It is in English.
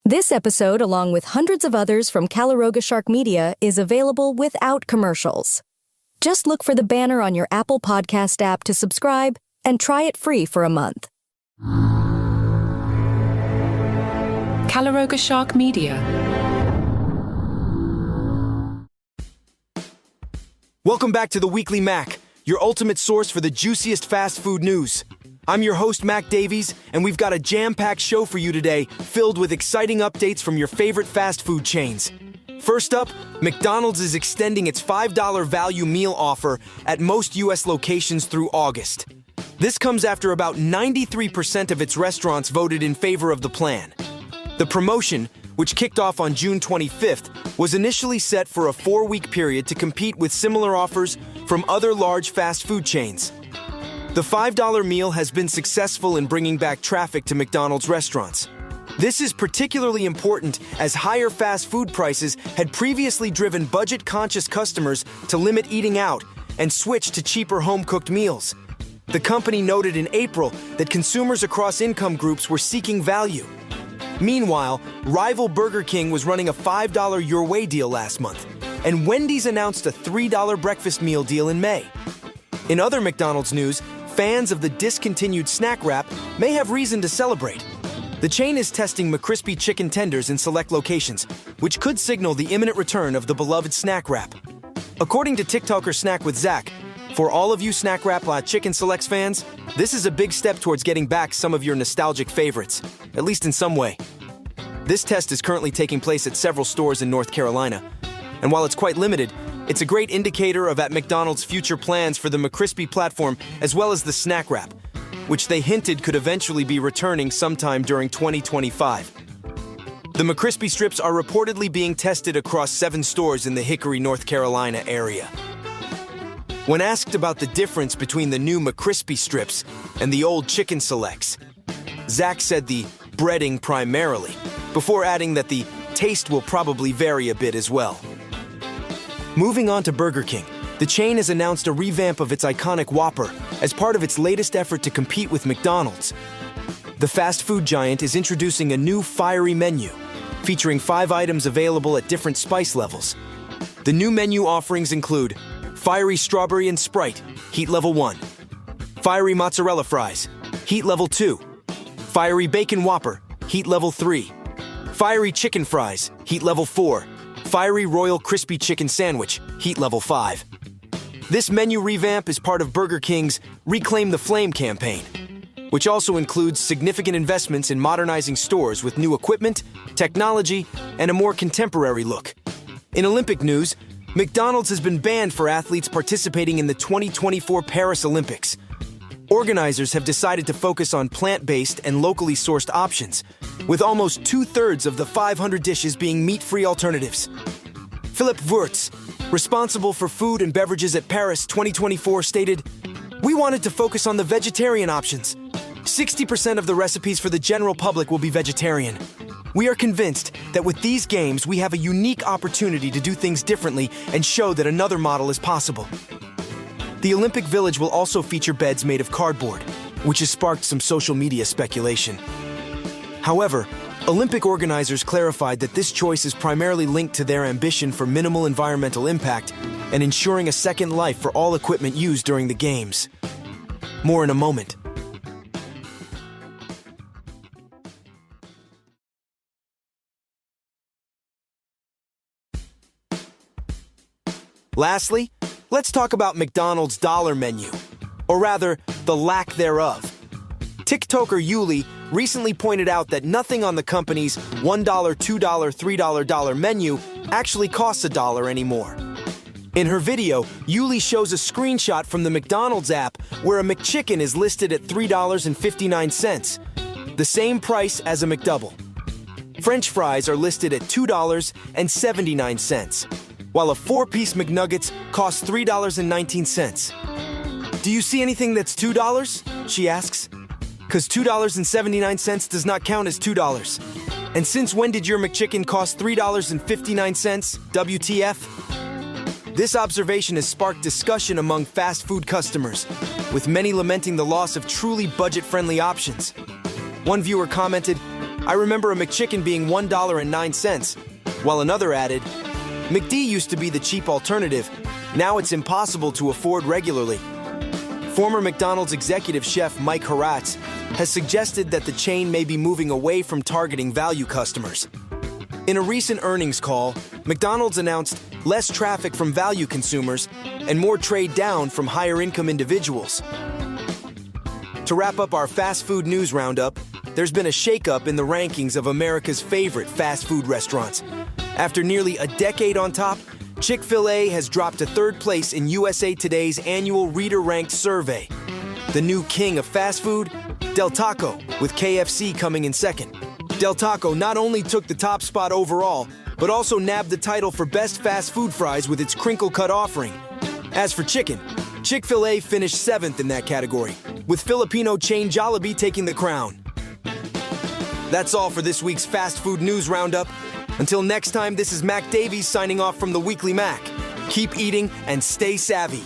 This episode, along with hundreds of others from Calaroga Shark Media, is available without commercials. Just look for the banner on your Apple Podcast app to subscribe and try it free for a month. Calaroga Shark Media. Welcome back to the Weekly Mac, your ultimate source for the juiciest fast food news. I'm your host, Mac Davies, and we've got a jam-packed show for you today, filled with exciting updates from your favorite fast food chains. First up, McDonald's is extending its $5 value meal offer at most U.S. locations through August. This comes after about 93% of its restaurants voted in favor of the plan. The promotion, which kicked off on June 25th, was initially set for a 4-week period to compete with similar offers from other large fast food chains. The $5 meal has been successful in bringing back traffic to McDonald's restaurants. This is particularly important as higher fast food prices had previously driven budget-conscious customers to limit eating out and switch to cheaper home-cooked meals. The company noted in April that consumers across income groups were seeking value. Meanwhile, rival Burger King was running a $5 Your Way deal last month, and Wendy's announced a $3 breakfast meal deal in May. In other McDonald's news, fans of the discontinued snack wrap may have reason to celebrate. The chain is testing McCrispy chicken tenders in select locations, which could signal the imminent return of the beloved snack wrap. According to TikToker Snack with Zach, for all of you Snack Wrap Chicken Selects fans, this is a big step towards getting back some of your nostalgic favorites, at least in some way. This test is currently taking place at several stores in North Carolina, and while it's quite limited, it's a great indicator of McDonald's future plans for the McCrispy platform as well as the snack wrap, which they hinted could eventually be returning sometime during 2025. The McCrispy strips are reportedly being tested across 7 stores in the Hickory, North Carolina area. When asked about the difference between the new McCrispy strips and the old Chicken Selects, Zach said the breading primarily, before adding that the taste will probably vary a bit as well. Moving on to Burger King, the chain has announced a revamp of its iconic Whopper as part of its latest effort to compete with McDonald's. The fast food giant is introducing a new fiery menu, featuring 5 items available at different spice levels. The new menu offerings include Fiery Strawberry and Sprite, Heat Level 1, Fiery Mozzarella Fries, Heat Level 2, Fiery Bacon Whopper, Heat Level 3, Fiery Chicken Fries, Heat Level 4, Fiery Royal Crispy Chicken Sandwich, Heat Level 5. This menu revamp is part of Burger King's Reclaim the Flame campaign, which also includes significant investments in modernizing stores with new equipment, technology, and a more contemporary look. In Olympic news, McDonald's has been banned for athletes participating in the 2024 Paris Olympics. Organizers have decided to focus on plant-based and locally sourced options, with almost 2/3 of the 500 dishes being meat-free alternatives. Philippe Wurtz, responsible for food and beverages at Paris 2024, stated, "We wanted to focus on the vegetarian options. 60% of the recipes for the general public will be vegetarian. We are convinced that with these games, we have a unique opportunity to do things differently and show that another model is possible." The Olympic Village will also feature beds made of cardboard, which has sparked some social media speculation. However, Olympic organizers clarified that this choice is primarily linked to their ambition for minimal environmental impact and ensuring a second life for all equipment used during the Games. More in a moment. Lastly, let's talk about McDonald's dollar menu, or rather, the lack thereof. TikToker Yuli recently pointed out that nothing on the company's $1, $2, $3 menu actually costs $1 anymore. In her video, Yuli shows a screenshot from the McDonald's app where a McChicken is listed at $3.59, the same price as a McDouble. French fries are listed at $2.79, while a 4-piece McNuggets costs $3.19. "Do you see anything that's $2? She asks. "'Cause $2.79 does not count as $2. And since when did your McChicken cost $3.59? WTF? This observation has sparked discussion among fast food customers, with many lamenting the loss of truly budget-friendly options. One viewer commented, I remember a McChicken being $1.09, while another added, McD used to be the cheap alternative. Now it's impossible to afford regularly. Former McDonald's executive chef Mike Horatz has suggested that the chain may be moving away from targeting value customers. In a recent earnings call, McDonald's announced less traffic from value consumers and more trade down from higher-income individuals. To wrap up our fast food news roundup, there's been a shakeup in the rankings of America's favorite fast food restaurants. After nearly a decade on top, Chick-fil-A has dropped to third place in USA Today's annual reader-ranked survey. The new king of fast food? Del Taco, with KFC coming in second. Del Taco not only took the top spot overall, but also nabbed the title for best fast food fries with its crinkle-cut offering. As for chicken, Chick-fil-A finished seventh in that category, with Filipino chain Jollibee taking the crown. That's all for this week's fast food news roundup. Until next time, this is Mac Davies signing off from the Weekly Mac. Keep eating and stay savvy.